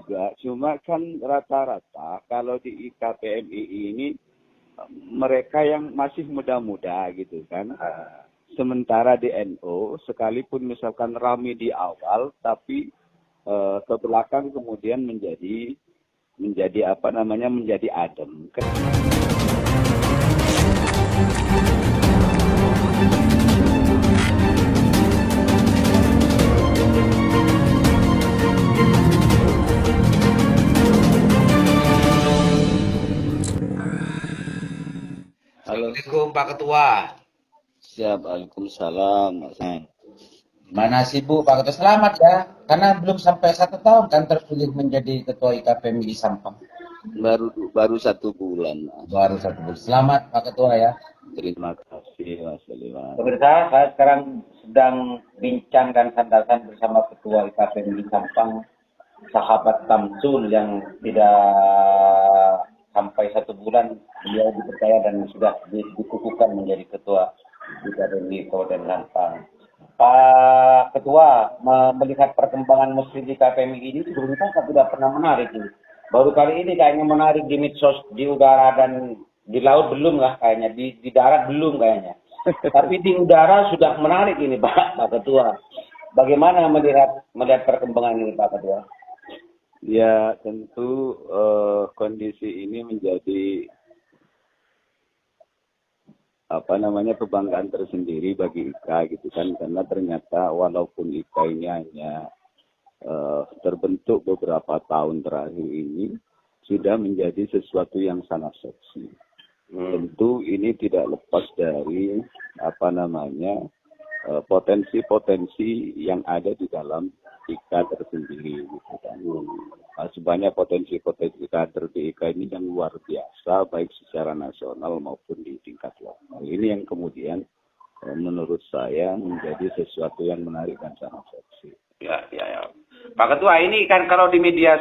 juga, cuma kan rata-rata kalau di IKPMI ini mereka yang masih muda-muda gitu kan. Sementara di NU, sekalipun misalkan ramai di awal, tapi ke belakang kemudian menjadi menjadi adem. Assalamualaikum Pak Ketua. Siap, Waalaikumsalam, Mas. Mana sibuk Pak Ketua? Selamat ya, karena belum sampai 1 tahun kan terpilih menjadi Ketua IKPMI Sampang. Baru 1 bulan, Mas. Baru 1 bulan. Selamat Pak Ketua ya. Terima kasih, Mas Liwan. Pemirsa, saya sekarang sedang bincang dan sandasan bersama Ketua IKPMI Sampang, sahabat Tamsul yang tidak sampai 1 bulan beliau dipercaya dan sudah dikukuhkan menjadi Ketua IKPMI Kabupaten Sampang. Pak Ketua, melihat perkembangan muslim di KPMI ini sebelumnya kan tidak pernah menarik ini. Baru kali ini kayaknya menarik di medsos, di udara dan di laut belum lah kayaknya, di darat belum kayaknya. Tapi di udara sudah menarik ini Pak Ketua. Bagaimana melihat perkembangan ini Pak Ketua? Ya tentu kondisi ini menjadi kebanggaan tersendiri bagi IKA gitu kan, karena ternyata walaupun IKA ini hanya terbentuk beberapa tahun terakhir ini sudah menjadi sesuatu yang sangat seksi. Tentu ini tidak lepas dari potensi-potensi yang ada di dalam IKA tersendiri gitu kan. Sebanyak potensi-potensi kader di IKA ini yang luar biasa baik secara nasional maupun di tingkat lokal. Ini yang kemudian menurut saya menjadi sesuatu yang menarik dan sangat seksi. Ya. Pak Ketua, ini kan kalau di media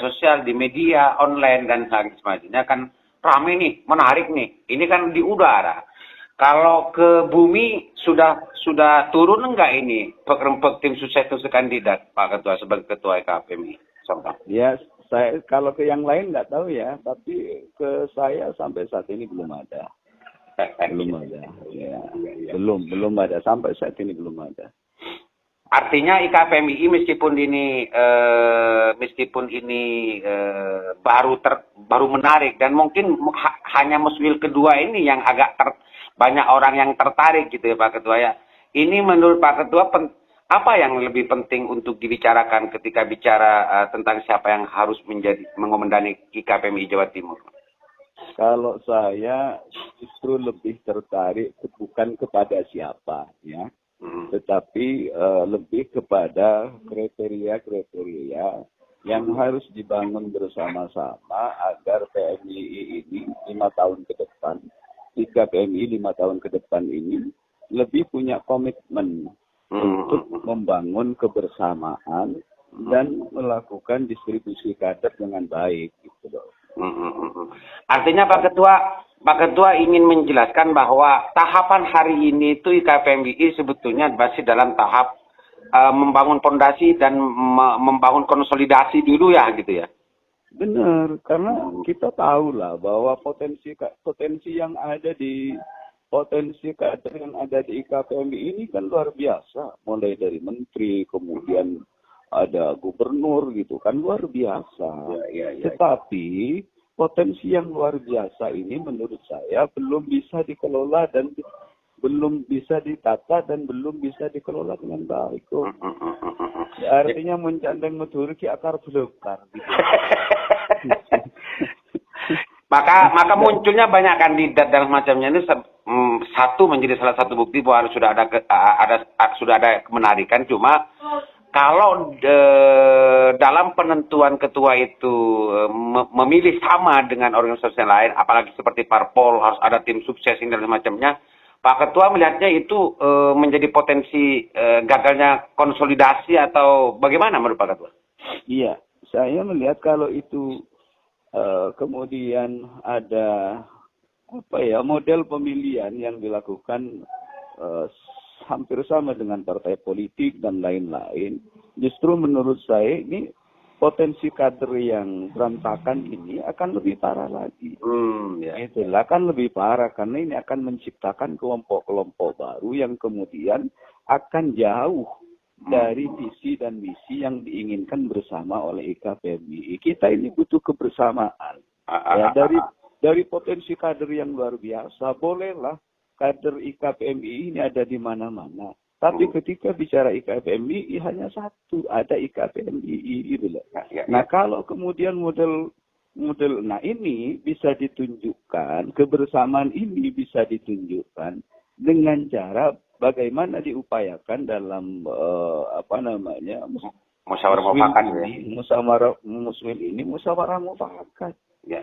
sosial, di media online dan sebagainya kan ramai nih, menarik nih. Ini kan di udara. Kalau ke bumi sudah turun enggak ini pekerempek tim sukses kandidat Pak Ketua sebagai Ketua IKPMI Sampang? Ya, saya kalau ke yang lain nggak tahu ya, tapi ke saya sampai saat ini belum ada. Belum ada. Ya. Belum ada sampai saat ini belum ada. Artinya IKPMI meskipun ini baru menarik dan mungkin hanya Muswil kedua ini yang agak banyak orang yang tertarik gitu ya Pak Ketua ya. Ini menurut Pak Ketua apa yang lebih penting untuk dibicarakan ketika bicara tentang siapa yang harus mengomandani IKPMI Jawa Timur? Kalau saya justru lebih tertarik bukan kepada siapa ya. Tetapi lebih kepada kriteria-kriteria yang harus dibangun bersama-sama agar PMII ini 5 tahun ke depan, PMI 5 tahun ke depan ini lebih punya komitmen untuk membangun kebersamaan dan melakukan distribusi kader dengan baik gitu loh. Artinya Pak Ketua ingin menjelaskan bahwa tahapan hari ini itu IKPMI sebetulnya masih dalam tahap membangun fondasi dan membangun konsolidasi dulu ya gitu ya. Benar, karena kita tahu lah bahwa potensi kader yang ada di IKPMI ini kan luar biasa, mulai dari menteri kemudian ada gubernur gitu kan, luar biasa. Tetapi potensi yang luar biasa ini menurut saya belum bisa dikelola dan belum bisa ditata dan belum bisa dikelola dengan baik. Ya, artinya mencandeng medurki akar belukar. Gitu. maka munculnya banyak kandidat dan semacamnya ini satu menjadi salah satu bukti bahwa sudah ada kemenarikan. Cuma kalau dalam penentuan ketua itu memilih sama dengan organisasi lain, apalagi seperti parpol harus ada tim sukses ini dan semacamnya, Pak Ketua melihatnya itu menjadi potensi gagalnya konsolidasi atau bagaimana menurut Pak Ketua? Iya, saya melihat kalau itu kemudian ada model pemilihan yang dilakukan hampir sama dengan partai politik dan lain-lain. Justru menurut saya ini potensi kader yang berantakan ini akan lebih parah lagi. Ya. Itulah akan lebih parah karena ini akan menciptakan kelompok-kelompok baru yang kemudian akan jauh dari visi dan misi yang diinginkan bersama oleh IKPMI. Kita ini butuh kebersamaan. Ya, dari potensi kader yang luar biasa, bolehlah kader IKPMI ini ada di mana-mana. Tapi ketika bicara IKPMI hanya satu, ada IKPMI gitu loh. Nah, kalau kemudian model nah ini bisa ditunjukkan, kebersamaan ini bisa ditunjukkan dengan cara bagaimana diupayakan dalam musyawarah mufakat musyawarah mufakat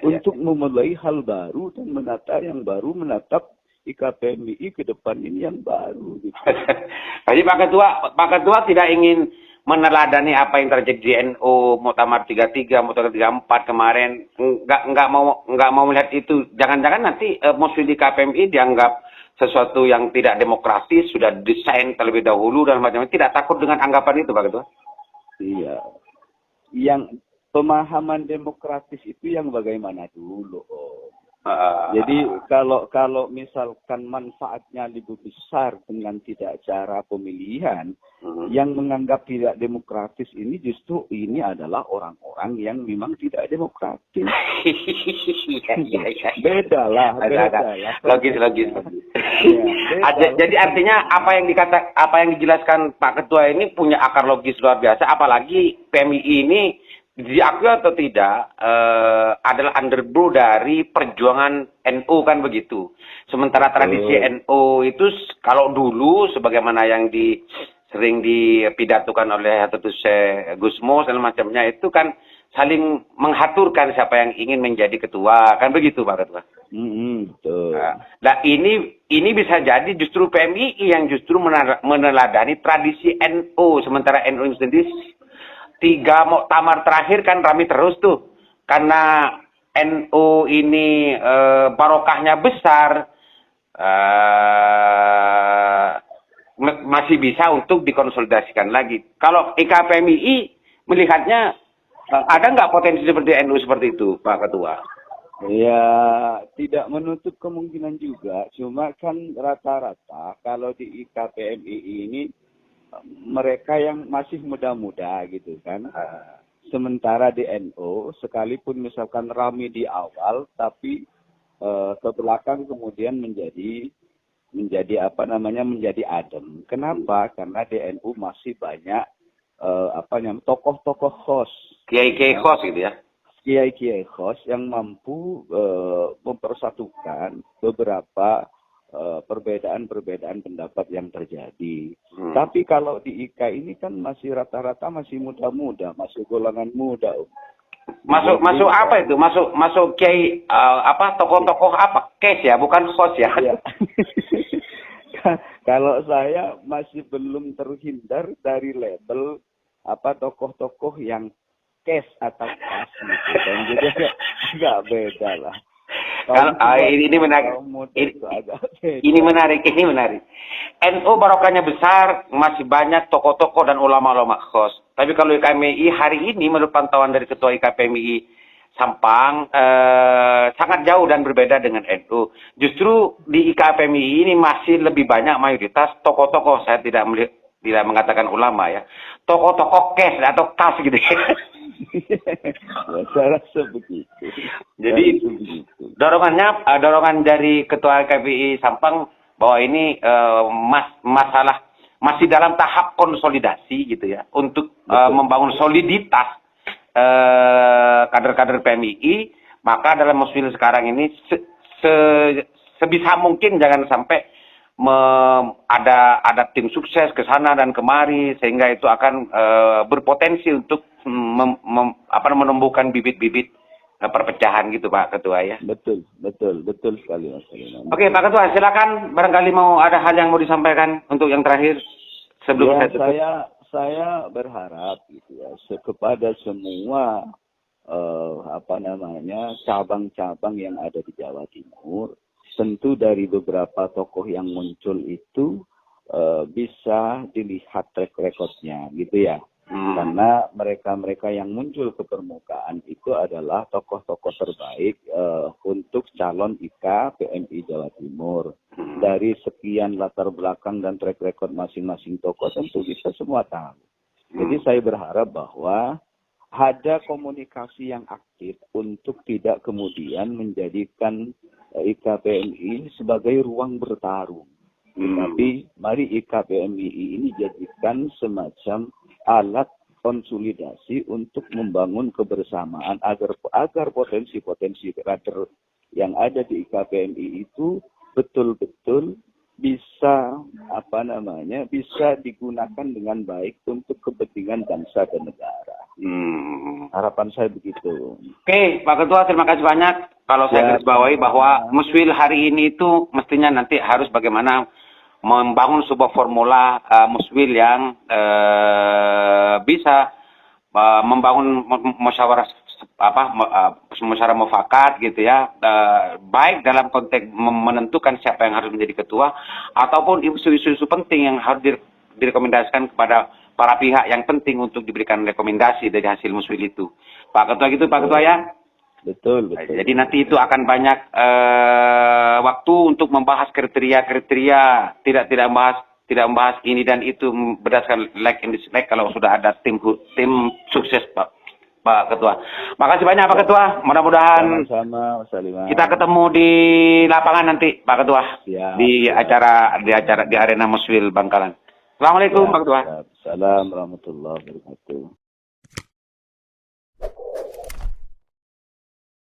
untuk memulai hal baru dan menatap IKPMI ke depan ini yang baru. Gitu. Jadi Pak Ketua tidak ingin meneladani apa yang terjadi di NU, Muktamar 33, Muktamar 34 kemarin, nggak mau melihat itu. Jangan-jangan nanti musuh di KPMI dianggap sesuatu yang tidak demokratis, sudah desain terlebih dahulu dan macam-macam. Tidak takut dengan anggapan itu, Pak Ketua? Iya. Yang pemahaman demokratis itu yang bagaimana dulu, Jadi kalau misalkan manfaatnya lebih besar dengan tidak cara pemilihan, yang menganggap tidak demokratis ini justru ini adalah orang-orang yang memang tidak demokratis. Beda lah. Logis. Jadi artinya apa yang dijelaskan Pak Ketua ini punya akar logis luar biasa, apalagi PMI ini diakui atau tidak adalah underbrew dari perjuangan NU kan begitu. Sementara tradisi NU itu kalau dulu sebagaimana yang sering dipidatukan oleh Hatus Gusmo dan macamnya itu kan saling menghaturkan siapa yang ingin menjadi ketua kan begitu Pak Ketua. Betul. Nah ini bisa jadi justru PMI yang justru meneladani tradisi NU, sementara NU sendiri 3 muktamar terakhir kan rame terus tuh. Karena NU ini barokahnya besar, masih bisa untuk dikonsolidasikan lagi. Kalau IKPMI melihatnya, ada nggak potensi seperti NU seperti itu, Pak Ketua? Ya, tidak menutup kemungkinan juga. Cuma kan rata-rata kalau di IKPMI ini, mereka yang masih muda-muda gitu kan. Sementara di NU, sekalipun misalkan ramai di awal, tapi ke belakang kemudian menjadi adem. Kenapa? Karena di NU masih banyak tokoh-tokoh khos. Kiai-kiai khos gitu ya. Kiai-kiai khos yang mampu mempersatukan beberapa perbedaan pendapat yang terjadi. Tapi kalau di IK ini kan masih rata-rata masih muda-muda, masih golongan muda. Masuk apa itu? Masuk kiai tokoh-tokoh apa? Kes ya, bukan host ya. Kalau saya masih belum terhindar dari label tokoh-tokoh yang kes atau kas gitu. Dan jadi agak beda lah. Ini menarik. NU barokahnya besar, masih banyak tokoh-tokoh dan ulama-ulama khos. Tapi kalau IKPMI hari ini menurut pantauan dari Ketua IKPMI Sampang sangat jauh dan berbeda dengan NU. Justru di IKPMI ini masih lebih banyak mayoritas tokoh-tokoh. Saya tidak mengatakan ulama ya. Tokoh-tokoh kes atau kas gitu. Saya rasa begitu. Jadi dorongan dari Ketua KPI Sampang bahwa ini masalah masih dalam tahap konsolidasi gitu ya untuk membangun soliditas kader-kader PMI. Maka dalam musfil sekarang ini sebisa mungkin jangan sampai ada tim sukses ke sana dan kemari sehingga itu akan berpotensi untuk menumbuhkan bibit-bibit perpecahan gitu Pak Ketua ya. Betul sekali Mas. Oke Pak Ketua, silakan barangkali mau ada hal yang mau disampaikan untuk yang terakhir sebelum saya tutup. Saya berharap gitu ya kepada semua cabang-cabang yang ada di Jawa Timur, tentu dari beberapa tokoh yang muncul itu bisa dilihat track recordnya gitu ya. Karena mereka-mereka yang muncul ke permukaan itu adalah tokoh-tokoh terbaik untuk calon IK PMI Jawa Timur. Dari sekian latar belakang dan track record masing-masing tokoh tentu kita semua tahu. Jadi saya berharap bahwa ada komunikasi yang aktif untuk tidak kemudian menjadikan IKPMI sebagai ruang bertarung. Tapi mari IKPMI ini jadikan semacam alat konsolidasi untuk membangun kebersamaan agar potensi-potensi kader yang ada di IKPMI itu betul-betul bisa bisa digunakan dengan baik untuk kepentingan bangsa dan negara. Harapan saya begitu. Oke, Pak Ketua, terima kasih banyak. Kalau saya garis bawahi bahwa Muswil hari ini itu mestinya nanti harus bagaimana membangun sebuah formula Muswil yang bisa membangun musyawarah musyawarah mufakat gitu ya, baik dalam konteks menentukan siapa yang harus menjadi ketua ataupun isu-isu penting yang harus direkomendasikan kepada para pihak yang penting untuk diberikan rekomendasi dari hasil Muswil itu. Pak Ketua gitu, Pak Ketua ya? Betul. Jadi nanti itu akan banyak waktu untuk membahas kriteria, tidak membahas ini dan itu berdasarkan like and dislike kalau sudah ada tim sukses, Pak Ketua. Makasih banyak Pak Ketua. Mudah-mudahan sama kita ketemu di lapangan nanti Pak Ketua. Siap. Di acara di arena Muswil Bangkalan. Assalamualaikum Pak Ketua. Assalamualaikum warahmatullahi wabarakatuh.